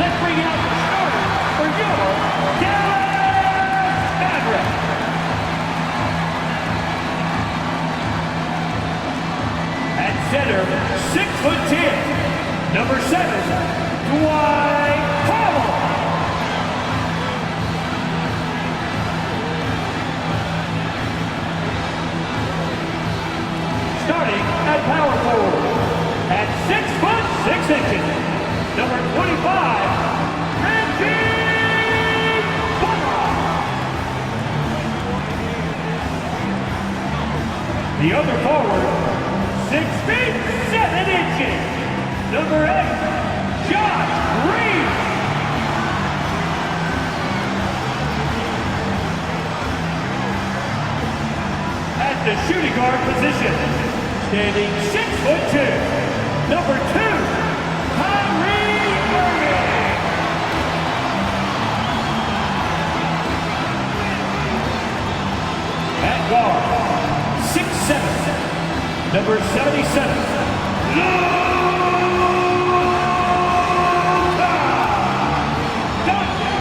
let's bring out the starter for your Dallas Mavericks. At center, 6'10", number 7, Dwight Powell. Starting at power forward, at 6'6", number 25, Reggie Bullock. The other forward, 6 feet 7 inches, number 8, Josh Green. At the shooting guard position, standing 6'2", number 2, Kyrie Irving. At guard, 6'7", number 77, Luka Doncic.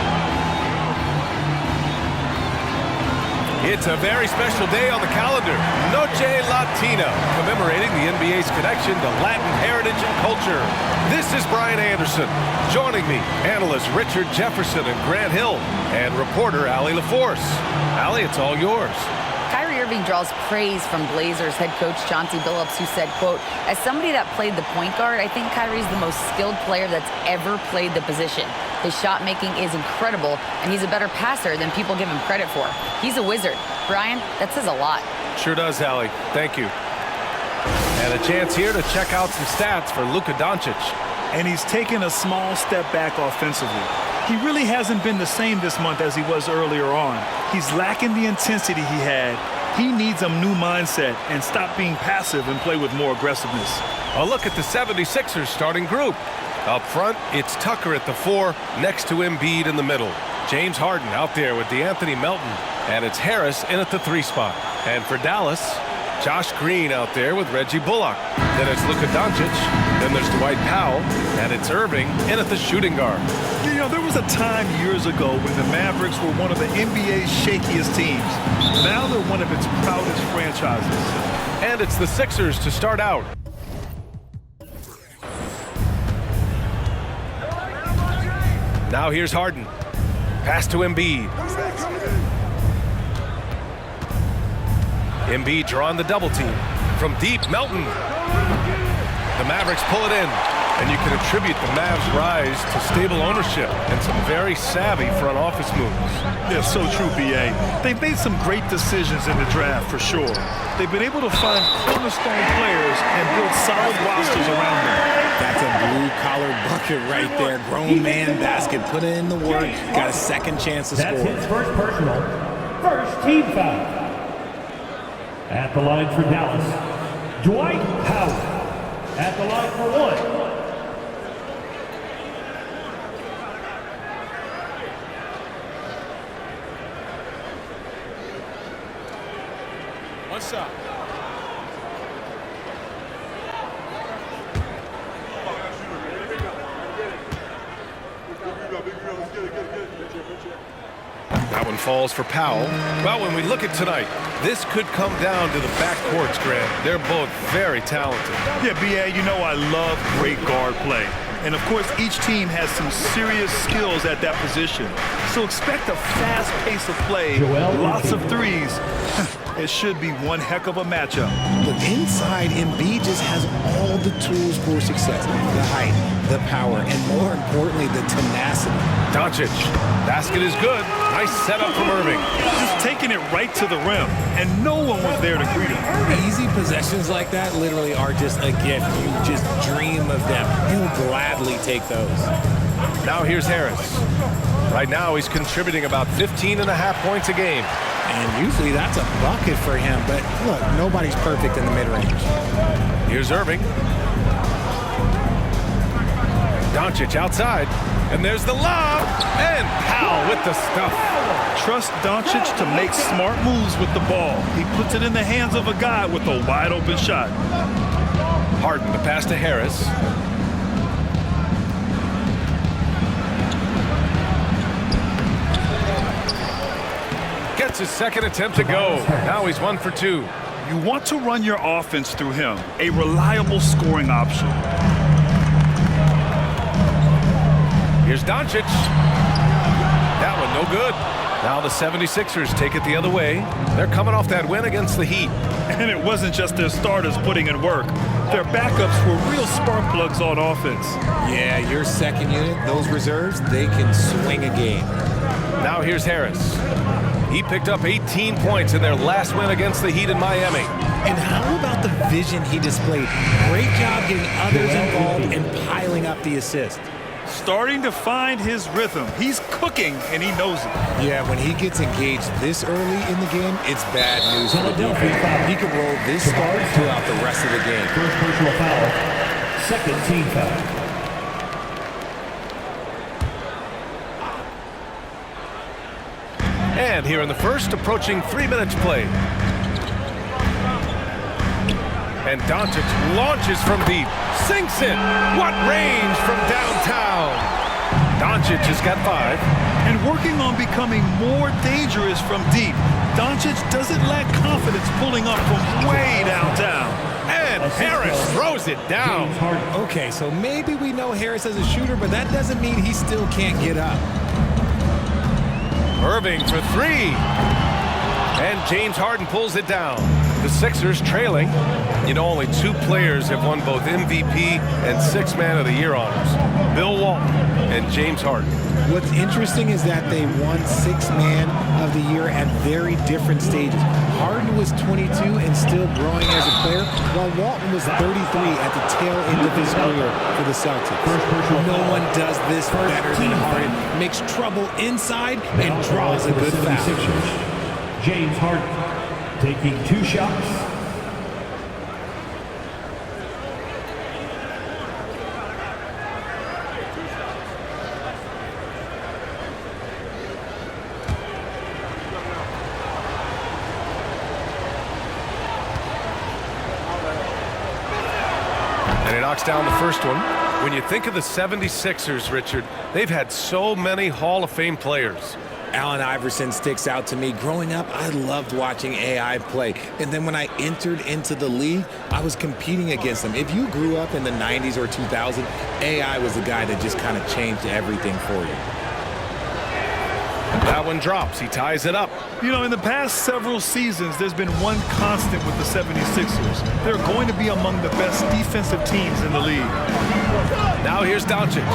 It's a very special day on the calendar. Noche Latina, commemorating the NBA's connection to Latin heritage and culture. This is Brian Anderson. Joining me, analysts Richard Jefferson and Grant Hill, and reporter Allie LaForce. Allie, it's all yours. Kyrie Irving draws praise from Blazers head coach Chauncey Billups, who said, quote, "As somebody that played the point guard, I think Kyrie's the most skilled player that's ever played the position. His shot making is incredible, and he's a better passer than people give him credit for. He's a wizard." Brian, that says a lot. Sure does, Allie. Thank you. And a chance here to check out some stats for Luka Doncic. And he's taken a small step back offensively. He really hasn't been the same this month as he was earlier on. He's lacking the intensity he had. He needs a new mindset and stop being passive and play with more aggressiveness. A look at the 76ers starting group. Up front, it's Tucker at the 4, next to Embiid in the middle. James Harden out there with DeAnthony Melton. And it's Harris in at the 3 spot. And for Dallas, Josh Green out there with Reggie Bullock. Then it's Luka Doncic. Then there's Dwight Powell. And it's Irving in at the shooting guard. You know, there was a time years ago when the Mavericks were one of the NBA's shakiest teams. Now they're one of its proudest franchises. And it's the Sixers to start out. Now here's Harden. Pass to Embiid. Embiid drawing the double team. From deep, Melton. The Mavericks pull it in. And you can attribute the Mavs' rise to stable ownership and some very savvy front office moves. Yeah, so true, B.A. They've made some great decisions in the draft, for sure. They've been able to find cornerstone players and build solid rosters around them. That's a blue-collar bucket right there. Grown man basket. Put in the work. Got a second chance to score. That's his first personal. First team foul. At the line for Dallas, Dwight Powell. At the line for 1. What's up? That one falls for Powell. Well, when we look at tonight, this could come down to the backcourts, Grant. They're both very talented. Yeah, B.A., you know I love great guard play. And, of course, each team has some serious skills at that position. So expect a fast pace of play, lots of threes. It should be one heck of a matchup. Look, inside, Embiid just has all the tools for success. The height, the power, and more importantly, the tenacity. Doncic. Basket is good. Nice setup from Irving. Just taking it right to the rim, and no one was there to greet him. Easy possessions like that literally are just a gift. You just dream of them. He'll gladly take those. Now here's Harris. Right now he's contributing about 15.5 points a game. And usually that's a bucket for him, but look, nobody's perfect in the mid-range. Here's Irving. Doncic outside, and there's the lob, and Powell with the stuff. Trust Doncic to make smart moves with the ball. He puts it in the hands of a guy with a wide-open shot. Harden, the pass to Harris. That's his second attempt to go. Now he's 1 for 2. You want to run your offense through him, a reliable scoring option. Here's Doncic. That one no good. Now the 76ers take it the other way. They're coming off that win against the Heat. And it wasn't just their starters putting in work. Their backups were real spark plugs on offense. Yeah, your second unit, those reserves, they can swing a game. Now here's Harris. He picked up 18 points in their last win against the Heat in Miami. And how about the vision he displayed? Great job getting others involved and piling up the assist. Starting to find his rhythm. He's cooking, and he knows it. Yeah, when he gets engaged this early in the game, it's bad news for the defense. He can roll this start throughout the rest of the game. First personal foul. Second team foul. And here in the first, approaching 3 minutes played. And Doncic launches from deep. Sinks it. What range from downtown. Doncic has got 5. And working on becoming more dangerous from deep. Doncic doesn't lack confidence pulling up from way downtown. And Harris throws it down. Okay, so maybe we know Harris as a shooter, but that doesn't mean he still can't get up. Irving for 3. And James Harden pulls it down. The Sixers trailing. You know, only 2 players have won both MVP and 6th Man of the Year honors. Bill Walton and James Harden. What's interesting is that they won 6th Man of the Year at very different stages. Harden was 22 and still growing as a player, while Walton was 33 at the tail end of his career for the Celtics. No one does this better than Harden. Makes trouble inside and draws a good foul. James Harden taking 2 shots. And he knocks down the first one. When you think of the 76ers, Richard, they've had so many Hall of Fame players. Allen Iverson sticks out to me. Growing up, I loved watching AI play. And then when I entered into the league, I was competing against him. If you grew up in the 90s or 2000, AI was the guy that just kind of changed everything for you. That one drops. He ties it up. You know, in the past several seasons, there's been one constant with the 76ers. They're going to be among the best defensive teams in the league. Now here's Doncic.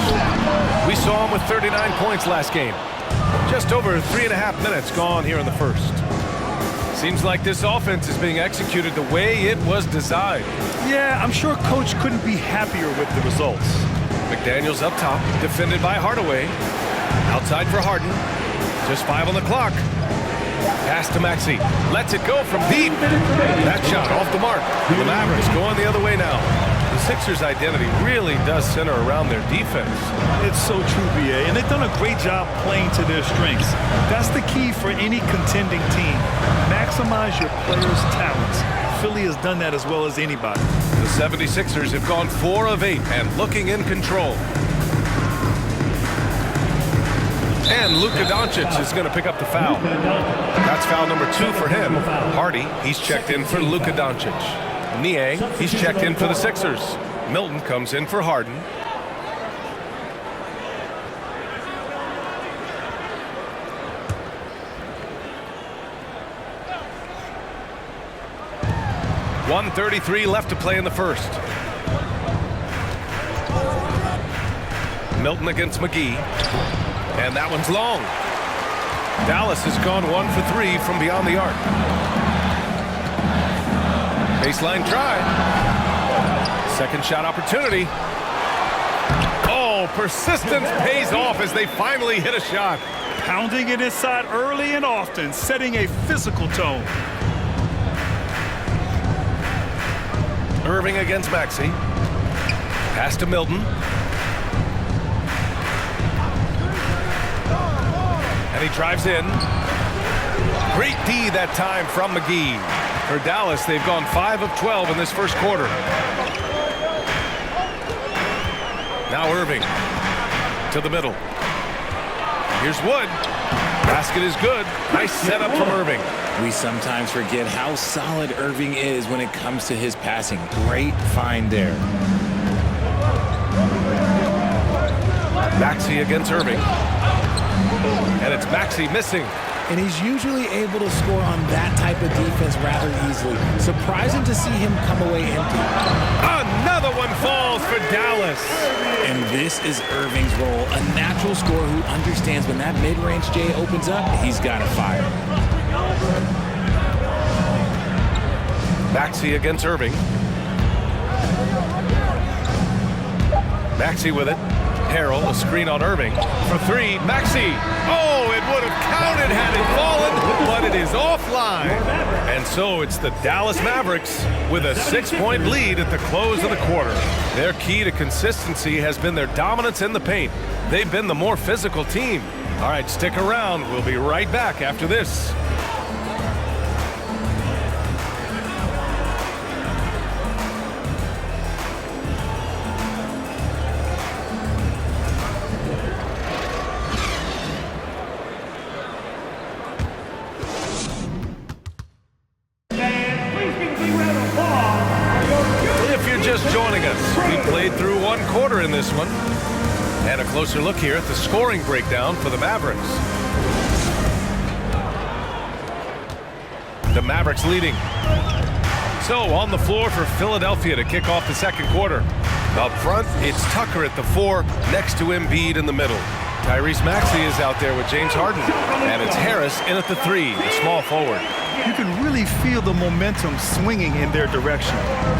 We saw him with 39 points last game. Just over 3.5 minutes gone here in the first. Seems like this offense is being executed the way it was designed. Yeah, I'm sure Coach couldn't be happier with the results. McDaniels up top, defended by Hardaway. Outside for Harden. Just 5 on the clock. Pass to Maxey. Lets it go from deep. That shot off the mark. The Mavericks going the other way now. The Sixers' identity really does center around their defense. It's so true, B.A., and they've done a great job playing to their strengths. That's the key for any contending team. Maximize your players' talents. Philly has done that as well as anybody. The 76ers have gone 4 of 8 and looking in control. And Luka Doncic is going to pick up the foul. That's foul number 2 for him. Hardy, he's checked in for Luka Doncic. Nie, he's checked in for the Sixers. Milton comes in for Harden. .133 left to play in the first. Milton against McGee. And that one's long. Dallas has gone 1 for 3 from beyond the arc. Baseline try. Second shot opportunity. Oh, persistence pays off as they finally hit a shot. Pounding it inside early and often, setting a physical tone. Irving against Maxey. Pass to Milton. And he drives in. Great D that time from McGee. For Dallas, they've gone 5 of 12 in this first quarter. Now Irving to the middle. Here's Wood. Basket is good. Nice setup from Irving. We sometimes forget how solid Irving is when it comes to his passing. Great find there. Maxey against Irving. And it's Maxey missing. And he's usually able to score on that type of defense rather easily. Surprising to see him come away empty. Another one falls for Dallas. And this is Irving's role, a natural scorer who understands when that mid-range J opens up, he's got to fire. Maxey against Irving. Maxey with it. Harrell, a screen on Irving. For three, Maxey. Oh, it would have counted had it fallen, but it is offline. And so it's the Dallas Mavericks with a 6-point lead at the close of the quarter. Their key to consistency has been their dominance in the paint. They've been the more physical team. All right, stick around. We'll be right back after this. Through one quarter in this one. And a closer look here at the scoring breakdown for the Mavericks. The Mavericks leading. So on the floor for Philadelphia to kick off the second quarter. Up front, it's Tucker at the 4, next to Embiid in the middle. Tyrese Maxey is out there with James Harden. And it's Harris in at the 3, the small forward. You can really feel the momentum swinging in their direction.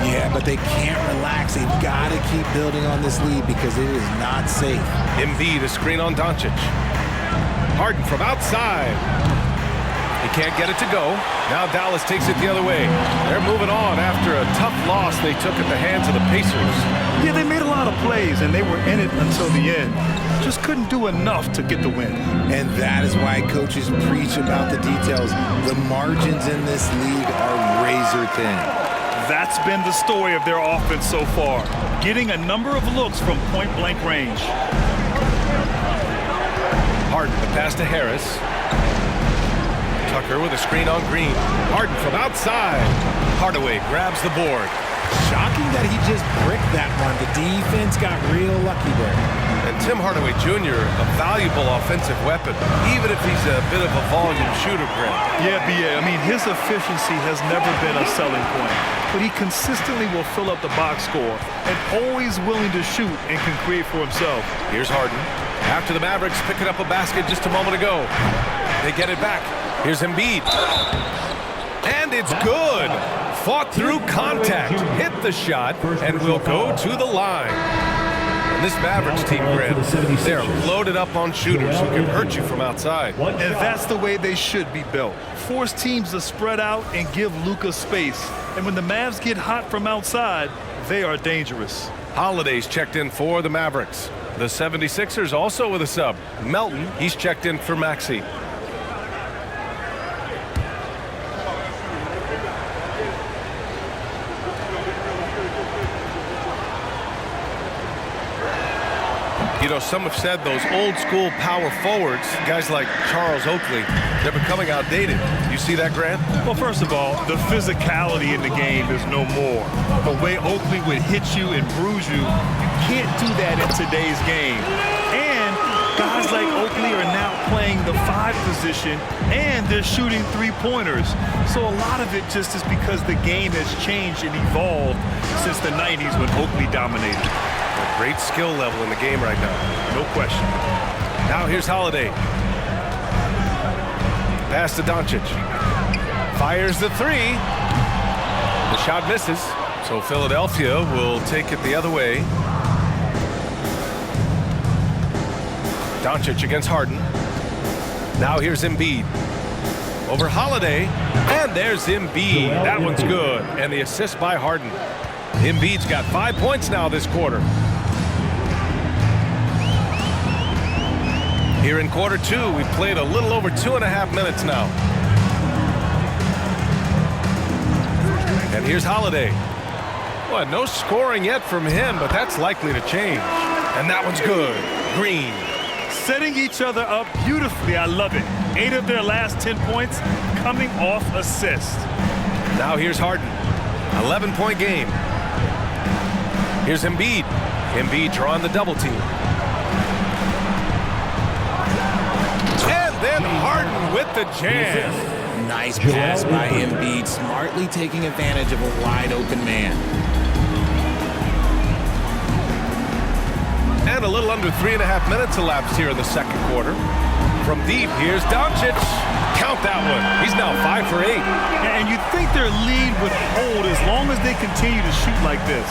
Yeah, but they can't relax. They've got to keep building on this lead because it is not safe. Embiid, a screen on Doncic. Harden from outside. He can't get it to go. Now Dallas takes it the other way. They're moving on after a tough loss they took at the hands of the Pacers. Yeah, they made a lot of plays, and they were in it until the end. Just couldn't do enough to get the win. And that is why coaches preach about the details. The margins in this league are razor thin. That's been the story of their offense so far, getting a number of looks from point-blank range. Harden, the pass to Harris. Tucker with a screen on Green. Harden from outside. Hardaway grabs the board. Shocking that he just bricked that one. The defense got real lucky there. And Tim Hardaway Jr., a valuable offensive weapon, even if he's a bit of a volume shooter, Grant. Yeah, B.A. I mean, his efficiency has never been a selling point, but he consistently will fill up the box score and always willing to shoot and can create for himself. Here's Harden. After the Mavericks picking up a basket just a moment ago. They get it back. Here's Embiid. And it's good. Fought through contact, hit the shot, and will go to the line. And this Mavericks team, Grant, they're loaded up on shooters who can hurt you from outside. And that's the way they should be built. Force teams to spread out and give Luka space. And when the Mavs get hot from outside, they are dangerous. Holiday's checked in for the Mavericks. The 76ers also with a sub. Melton, he's checked in for Maxey. You know, some have said those old school power forwards, guys like Charles Oakley, they're becoming outdated. You see that, Grant? Well, first of all, the physicality in the game is no more. The way Oakley would hit you and bruise you, you can't do that in today's game. And guys like Oakley are now playing the 5 position, and they're shooting 3-pointers. So a lot of it just is because the game has changed and evolved since the 90s when Oakley dominated. A great skill level in the game right now. No question. Now here's Holiday. Pass to Doncic. Fires the 3. The shot misses. So Philadelphia will take it the other way. Doncic against Harden. Now here's Embiid. Over Holiday. And there's Embiid. That one's good. And the assist by Harden. Embiid's got 5 points now this quarter. Here in quarter 2, we've played a little over 2.5 minutes now. And here's Holiday. Well, no scoring yet from him, but that's likely to change. And that one's good. Green. setting each other up beautifully. I love it. 8 of their last 10 points coming off assists. Now here's Harden. 11-point game. Here's Embiid. Embiid drawing the double team. And then Harden with the jam. Nice pass by Embiid, smartly taking advantage of a wide-open man. And a little under 3.5 minutes elapsed here in the second quarter. From deep, here's Doncic. Count that one. He's now 5 for 8. And you think their lead would hold as long as they continue to shoot like this.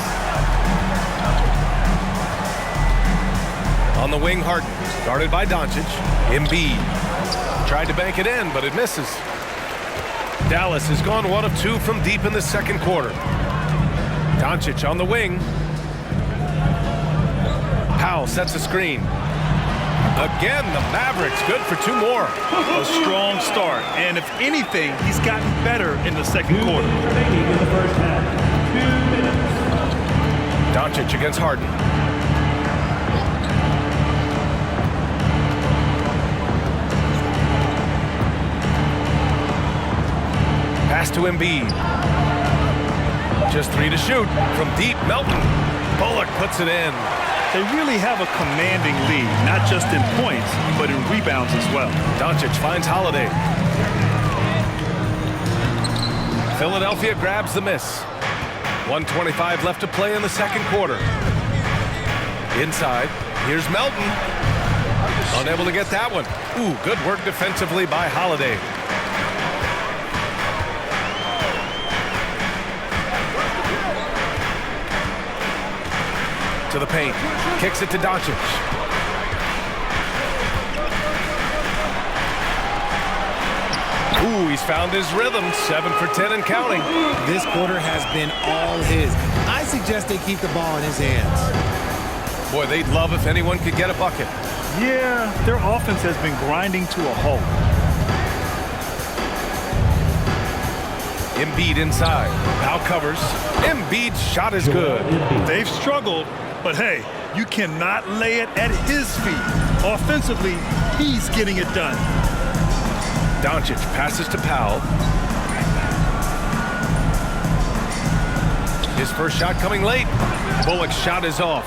On the wing, Harden. Guarded by Doncic. Embiid. Tried to bank it in, but it misses. Dallas has gone 1 of 2 from deep in the second quarter. Doncic on the wing. Powell sets a screen. Again, the Mavericks good for 2 more. A strong start, and if anything, he's gotten better in the second quarter. Remaining in the first half. 2 minutes. Doncic against Harden. Pass to Embiid. Just 3 to shoot. From deep, Melton. Bullock puts it in. They really have a commanding lead, not just in points, but in rebounds as well. Doncic finds Holiday. Philadelphia grabs the miss. 1:25 left to play in the second quarter. Inside, here's Melton. Unable to get that one. Ooh, good work defensively by Holiday. To the paint. Kicks it to Doncic. Ooh, he's found his rhythm. 7 for 10 and counting. This quarter has been all his. I suggest they keep the ball in his hands. Boy, they'd love if anyone could get a bucket. Yeah, their offense has been grinding to a halt. Embiid inside. Now covers. Embiid's shot is good. They've struggled, but hey, you cannot lay it at his feet. Offensively, he's getting it done. Doncic passes to Powell. His first shot coming late. Bullock's shot is off.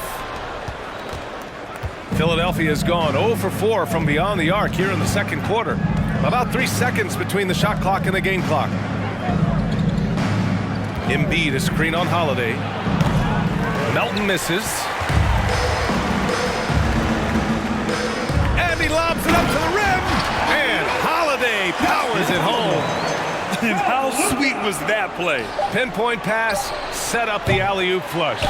Philadelphia has gone 0 for 4 from beyond the arc here in the second quarter. About 3 seconds between the shot clock and the game clock. Embiid, a screen on Holiday. Melton misses. And he lobs it up to the rim. And Holiday powers it home. And how sweet was that play? Pinpoint pass, set up the alley-oop flush.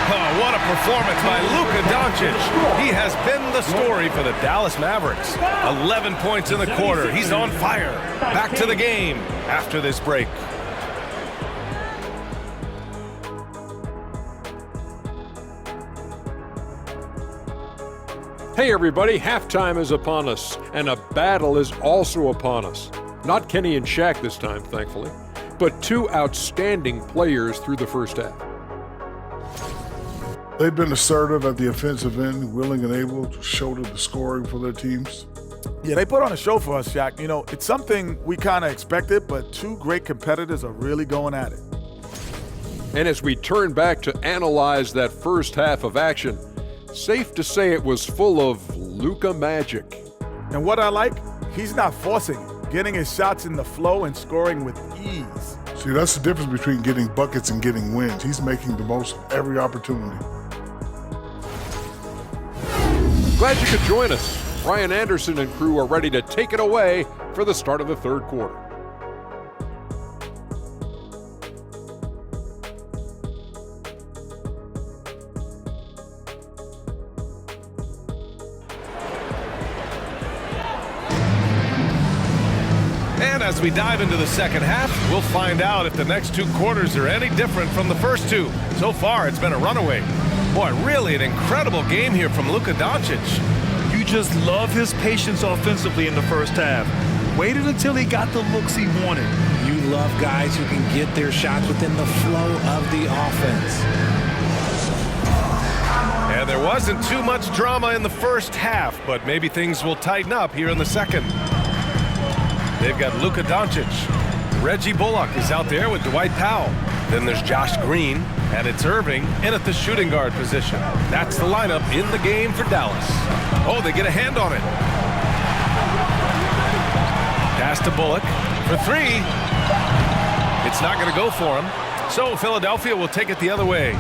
Oh, what a performance by Luka Doncic. He has been the story for the Dallas Mavericks. 11 points in the quarter. He's on fire. Back to the game after this break. Hey everybody, halftime is upon us, and a battle is also upon us. Not Kenny and Shaq this time, thankfully, but 2 outstanding players through the first half. They've been assertive at the offensive end, willing and able to shoulder the scoring for their teams. Yeah, they put on a show for us, Shaq. You know, it's something we kind of expected, but 2 great competitors are really going at it. And as we turn back to analyze that first half of action, safe to say it was full of Luka magic. And what I like, he's not forcing it, getting his shots in the flow and scoring with ease. See, that's the difference between getting buckets and getting wins. He's making the most of every opportunity. Glad you could join us. Brian Anderson and crew are ready to take it away for the start of the third quarter. And as we dive into the second half, we'll find out if the next 2 quarters are any different from the first 2. So far, it's been a runaway. Boy, really an incredible game here from Luka Doncic. You just love his patience offensively in the first half. Waited until he got the looks he wanted. You love guys who can get their shots within the flow of the offense. And there wasn't too much drama in the first half, but maybe things will tighten up here in the second. They've got Luka Doncic. Reggie Bullock is out there with Dwight Powell. Then there's Josh Green, and it's Irving in at the shooting guard position. That's the lineup in the game for Dallas. Oh, they get a hand on it. Pass to Bullock for three. It's not going to go for him. So Philadelphia will take it the other way.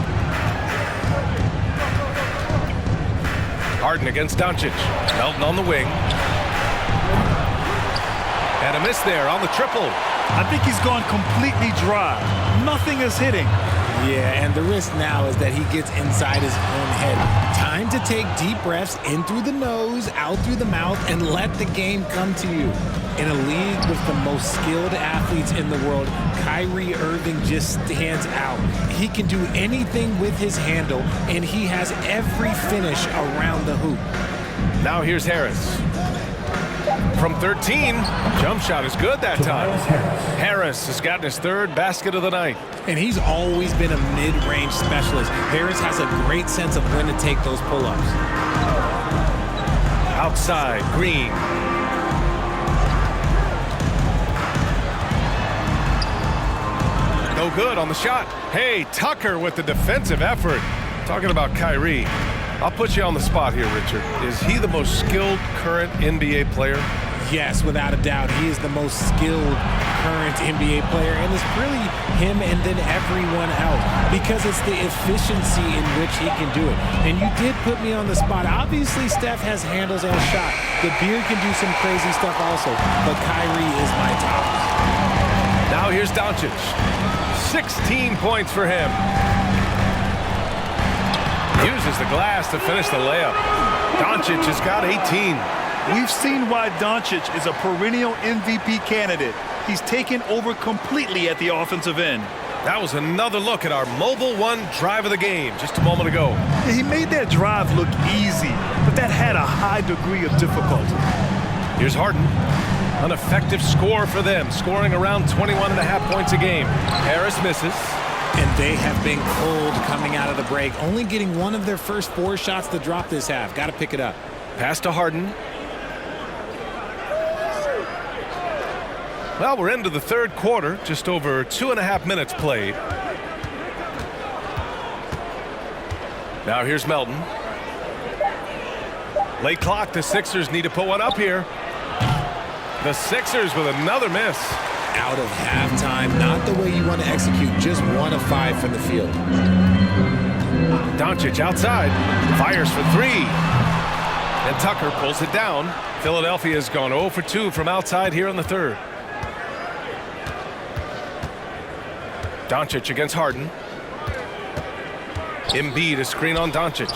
Harden against Doncic. Melton on the wing. And a miss there on the triple. I think he's gone completely dry. Nothing is hitting. Yeah, and the risk now is that he gets inside his own head. Time to take deep breaths in through the nose, out through the mouth, and let the game come to you. In a league with the most skilled athletes in the world, Kyrie Irving just stands out. He can do anything with his handle, and he has every finish around the hoop. Now here's Harris. From 13, jump shot is good that time. Harris has gotten his third basket of the night. And he's always been a mid-range specialist. Harris has a great sense of when to take those pull-ups. Outside, Green. No good on the shot. Hey, Tucker with the defensive effort. Talking about Kyrie. I'll put you on the spot here, Richard. Is he the most skilled current NBA player? Yes, without a doubt. He is the most skilled current NBA player, and it's really him and then everyone else because it's the efficiency in which he can do it. And you did put me on the spot. Obviously, Steph has handles and a shot. The Beard can do some crazy stuff also, but Kyrie is my top. Now here's Doncic. 16 points for him. Uses the glass to finish the layup. Doncic has got 18. We've seen why Doncic is a perennial MVP candidate. He's taken over completely at the offensive end. That was another look at our Mobile One drive of the game just a moment ago. He made that drive look easy, but that had a high degree of difficulty. Here's Harden. An effective score for them, scoring around 21.5 points a game. Harris misses. And they have been cold coming out of the break, only getting one of their first 4 shots to drop this half. Got to pick it up. Pass to Harden. Well, we're into the third quarter, just over 2.5 minutes played. Now here's Melton. Late clock, the Sixers need to put one up here. The Sixers with another miss. Out of halftime, not the way you want to execute, just 1 of 5 from the field. Doncic outside, fires for 3. And Tucker pulls it down. Philadelphia has gone 0 for 2 from outside here in the third. Doncic against Harden. Embiid a screen on Doncic.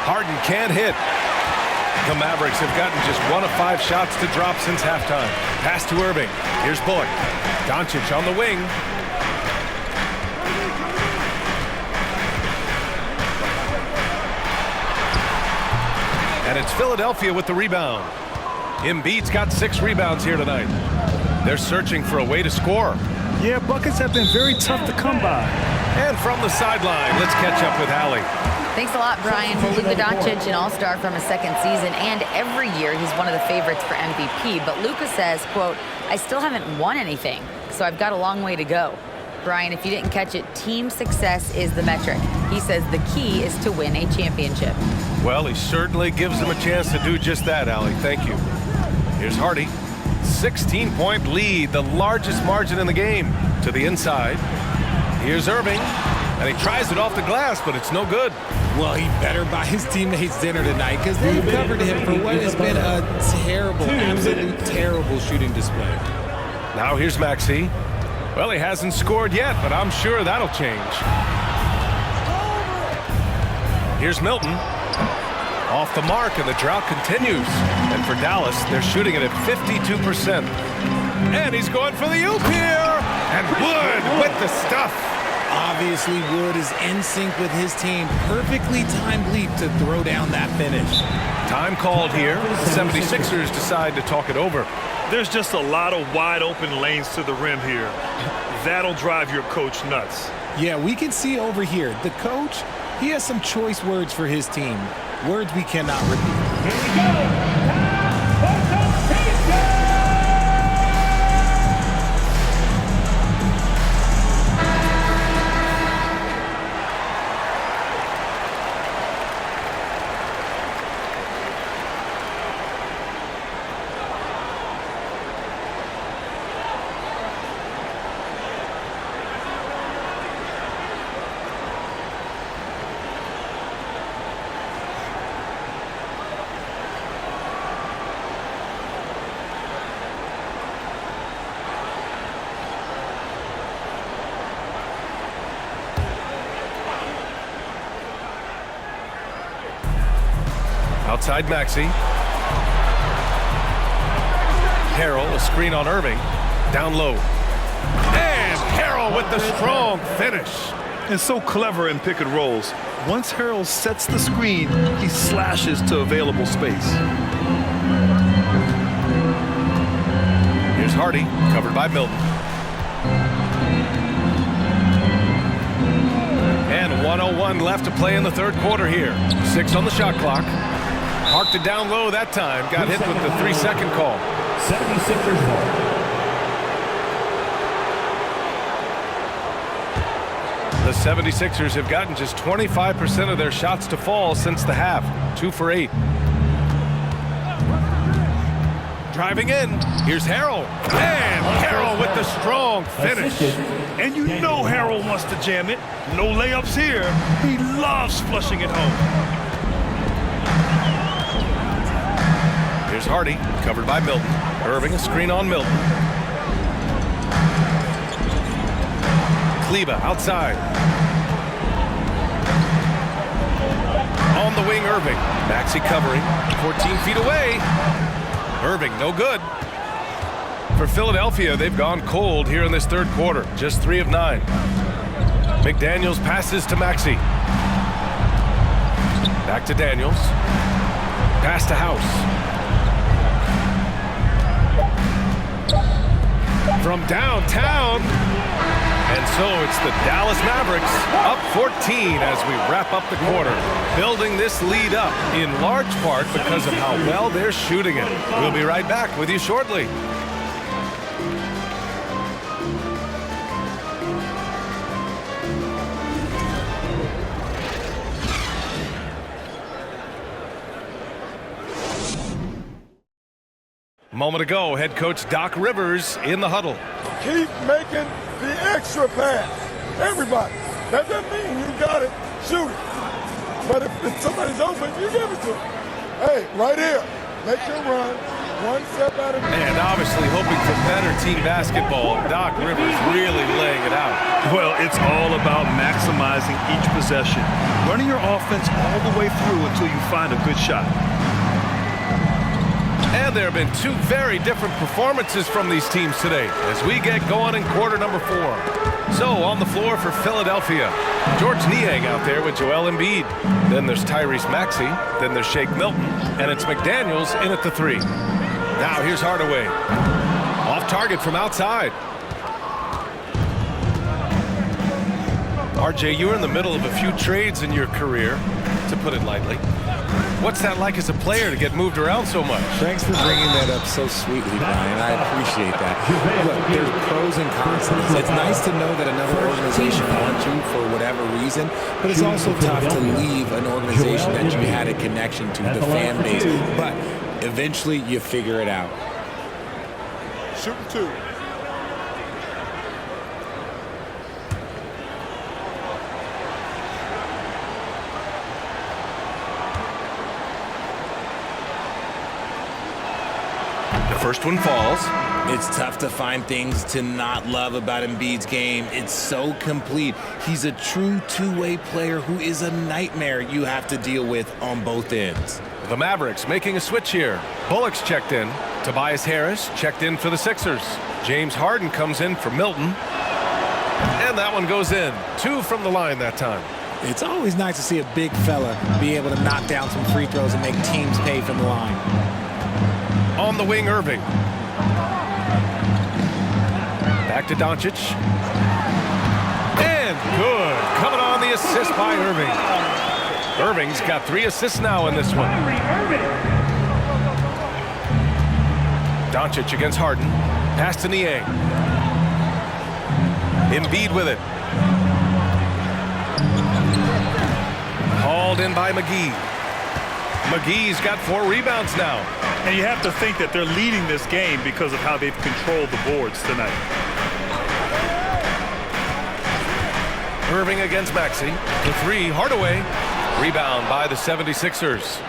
Harden can't hit. The Mavericks have gotten just 1 of 5 shots to drop since halftime. Pass to Irving. Here's Bullock. Doncic on the wing. And it's Philadelphia with the rebound. Embiid's got 6 rebounds here tonight. They're searching for a way to score. Yeah, buckets have been very tough to come by. And from the sideline, let's catch up with Allie. Thanks a lot, Brian. Well, Luka Doncic, an all-star from his second season, and every year he's one of the favorites for MVP. But Luka says, quote, I still haven't won anything, so I've got a long way to go. Brian, if you didn't catch it, team success is the metric. He says the key is to win a championship. Well, he certainly gives them a chance to do just that, Allie. Thank you. Here's Hardy. 16-point lead, the largest margin in the game. To the inside. Here's Irving. And he tries it off the glass, but it's no good. Well, he better buy his teammates dinner tonight because they've covered him for what has been a terrible, absolute terrible shooting display. Now here's Maxey. Well, he hasn't scored yet, but I'm sure that'll change. Here's Milton. Off the mark, and the drought continues. And for Dallas, they're shooting it at 52%. And he's going for the oop here. And Wood with the stuff. Obviously, Wood is in sync with his team. Perfectly timed leap to throw down that finish. Time called here. The 76ers decide to talk it over. There's just a lot of wide open lanes to the rim here. That'll drive your coach nuts. Yeah, we can see over here. The coach he has some choice words for his team. Words we cannot repeat. Here we go. Outside Maxey. Harrell, a screen on Irving. Down low. And Harrell with the strong finish. And so clever in pick and rolls. Once Harrell sets the screen, he slashes to available space. Here's Hardy, covered by Milton. And 1:01 left to play in the third quarter here. 6 on the shot clock. Parked it down low that time. Got hit with the 3-second call. 76ers ball. The 76ers have gotten just 25% of their shots to fall since the half. 2 for 8. Driving in. Here's Harrell. And Harrell with the strong finish. And you know Harrell wants to jam it. No layups here. He loves flushing it home. Here's Hardy, covered by Milton. Irving, a screen on Milton. Kleba outside. On the wing, Irving. Maxey covering, 14 feet away. Irving, no good. For Philadelphia, they've gone cold here in this third quarter. Just 3 of 9. McDaniels passes to Maxey. Back to Daniels. Pass to House. From downtown. And so it's the Dallas Mavericks up 14 as we wrap up the quarter. Building this lead up in large part because of how well they're shooting it. We'll be right back with you shortly. Moment ago, head coach Doc Rivers in the huddle. Keep making the extra pass. Everybody. That doesn't mean you got it. Shoot it. But if somebody's open, you give it to them. Hey, right here. Make your run. One step at a time. And obviously hoping for better team basketball. Doc Rivers really laying it out. Well, it's all about maximizing each possession. Running your offense all the way through until you find a good shot. And there have been 2 very different performances from these teams today as we get going in quarter number 4. So on the floor for Philadelphia, George Niang out there with Joel Embiid. Then there's Tyrese Maxey. Then there's Shake Milton. And it's McDaniels in at the 3. Now here's Hardaway. Off target from outside. RJ, you were in the middle of a few trades in your career, to put it lightly. What's that like as a player to get moved around so much? Thanks for bringing that up so sweetly, Brian. I appreciate that. Look, there's pros and cons to this. It's nice to know that another organization wants you for whatever reason, but it's also tough to leave an organization that you had a connection to, the fan base. But eventually, you figure it out. Shooting 2. First one falls. It's tough to find things to not love about Embiid's game. It's so complete. He's a true two-way player who is a nightmare you have to deal with on both ends. The Mavericks making a switch here. Bullock's checked in. Tobias Harris checked in for the Sixers. James Harden comes in for Milton. And that one goes in. 2 from the line that time. It's always nice to see a big fella be able to knock down some free throws and make teams pay from the line. On the wing, Irving. Back to Doncic. And good. Coming on the assist by Irving. Irving's got 3 assists now in this one. Doncic against Harden. Pass to Niang. Embiid with it. Hauled in by McGee. McGee's got 4 rebounds now. And you have to think that they're leading this game because of how they've controlled the boards tonight. Irving against Maxey. The 3, Hardaway. Rebound by the 76ers.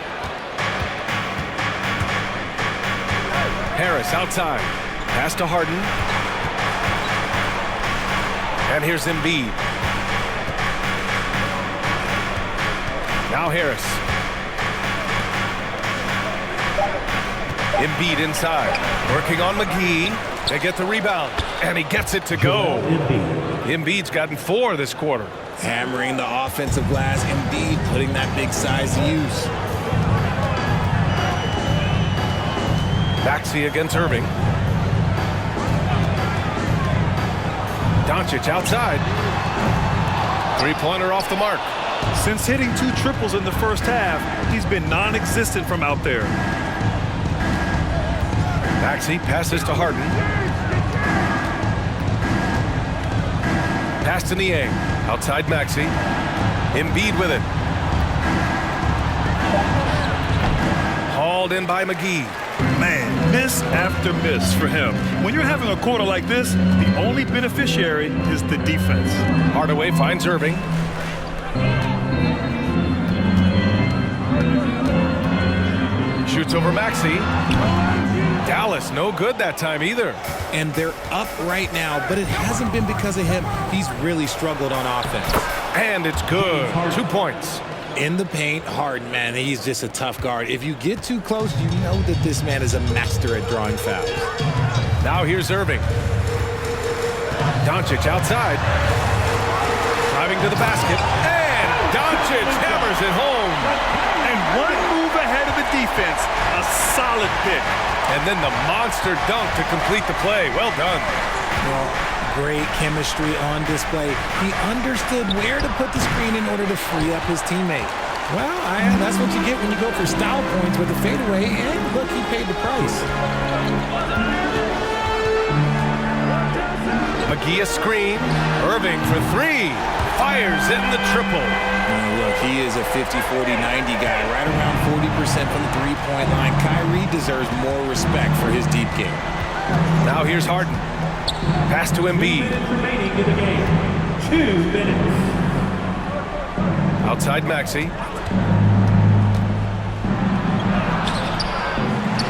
Harris outside. Pass to Harden. And here's Embiid. Now Harris. Embiid inside. Working on McGee. They get the rebound. And he gets it to go. Embiid's gotten 4 this quarter. Hammering the offensive glass. Embiid putting that big size to use. Maxey against Irving. Doncic outside. 3-pointer off the mark. Since hitting 2 triples in the first half, he's been non-existent from out there. Maxey passes to Harden. Pass to Niang. Outside Maxey. Embiid with it. Hauled in by McGee. Man, miss after miss for him. When you're having a quarter like this, the only beneficiary is the defense. Hardaway finds Irving. Shoots over Maxey. Dallas, no good that time either. And they're up right now, but it hasn't been because of him. He's really struggled on offense. And it's good. 2 points. In the paint, Harden, man, he's just a tough guard. If you get too close, you know that this man is a master at drawing fouls. Now here's Irving. Doncic outside. Driving to the basket. And Doncic hammers it home. And 1 move ahead of the defense. A solid pick. And then the monster dunk to complete the play. Well done. Well, great chemistry on display. He understood where to put the screen in order to free up his teammate. Well, that's what you get when you go for style points with a fadeaway, and look, he paid the price. McGee a screen. Irving for 3. Fires in the triple. Look, he is a 50-40-90 guy, right around 40% from the 3-point line. Kyrie deserves more respect for his deep game. Now here's Harden. Pass to Embiid. Remaining in the game. 2 minutes. Outside Maxey.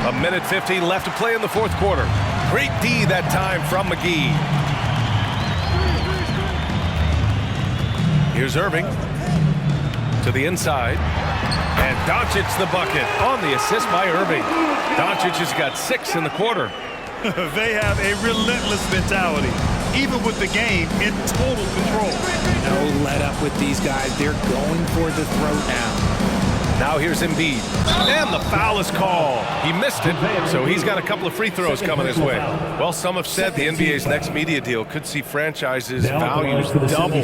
1:50 left to play in the 4th quarter. Great D that time from McGee. Here's Irving. To the inside. And Doncic the bucket on the assist by Irving. Doncic has got 6 in the quarter. They have a relentless mentality, even with the game in total control. No let up with these guys. They're going for the throat now. Now here's Embiid. And the foul is called. He missed it, so he's got a couple of free throws coming his way. Well, some have said the NBA's next media deal could see franchises' values double.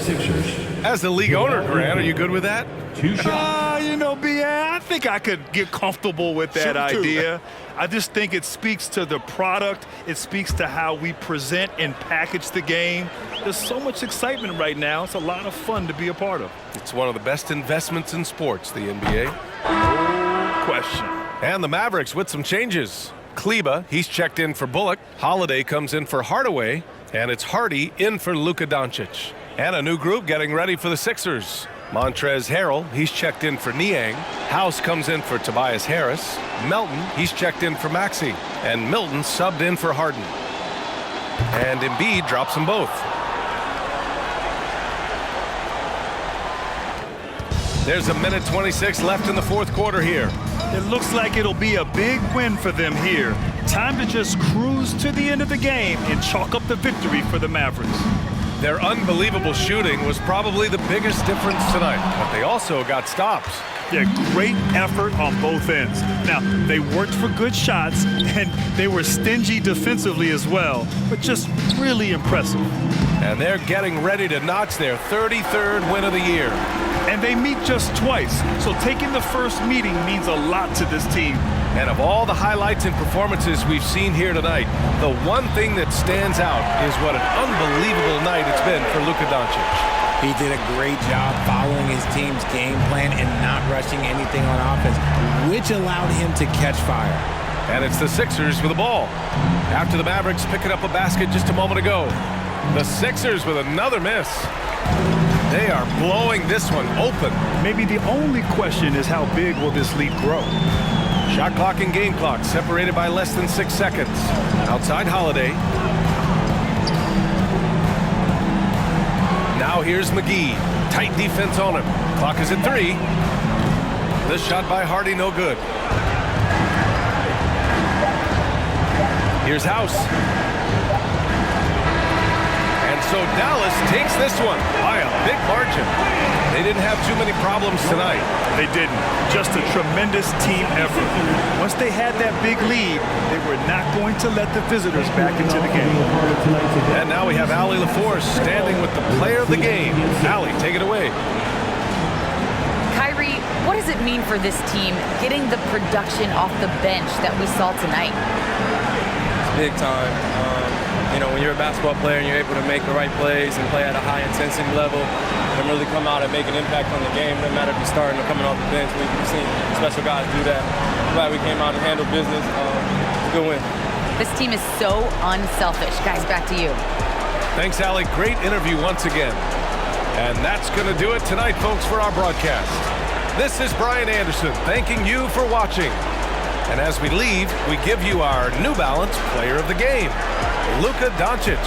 As the league owner, Grant, are you good with that? 2 shots. You know, BA, I think I could get comfortable with that idea. I just think it speaks to the product. It speaks to how we present and package the game. There's so much excitement right now. It's a lot of fun to be a part of. It's one of the best investments in sports, the NBA. No question. And the Mavericks with some changes. Kleba, he's checked in for Bullock. Holiday comes in for Hardaway. And it's Hardy in for Luka Doncic. And a new group getting ready for the Sixers. Montrezl Harrell, he's checked in for Niang. House comes in for Tobias Harris. Melton, he's checked in for Maxey. And Milton subbed in for Harden. And Embiid drops them both. There's 1:26 left in the 4th quarter here. It looks like it'll be a big win for them here. Time to just cruise to the end of the game and chalk up the victory for the Mavericks. Their unbelievable shooting was probably the biggest difference tonight, but they also got stops. Yeah, great effort on both ends. Now, they worked for good shots, and they were stingy defensively as well, but just really impressive. And they're getting ready to notch their 33rd win of the year. And they meet just twice, so taking the first meeting means a lot to this team. And of all the highlights and performances we've seen here tonight, the one thing that stands out is what an unbelievable night it's been for Luka Doncic. He did a great job following his team's game plan and not rushing anything on offense, which allowed him to catch fire. And it's the Sixers with the ball. After the Mavericks picking up a basket just a moment ago. The Sixers with another miss. They are blowing this one open. Maybe the only question is how big will this lead grow? Shot clock and game clock separated by less than 6 seconds. Outside Holiday. Now here's McGee. Tight defense on him. Clock is at 3. This shot by Hardy, no good. Here's House. And so Dallas takes this one by a big margin. They didn't have too many problems tonight. They didn't. Just a tremendous team effort. Once they had that big lead, they were not going to let the visitors back into the game. And now we have Allie LaForce standing with the player of the game. Allie, take it away. Kyrie, what does it mean for this team getting the production off the bench that we saw tonight? Big time. You know, when you're a basketball player and you're able to make the right plays and play at a high intensity level and really come out and make an impact on the game, no matter if you're starting or coming off the bench, we've seen special guys do that. I'm glad we came out and handled business. Good win. This team is so unselfish. Guys, back to you. Thanks, Allie. Great interview once again. And that's going to do it tonight, folks, for our broadcast. This is Brian Anderson thanking you for watching. And as we leave, we give you our New Balance Player of the Game, Luka Doncic.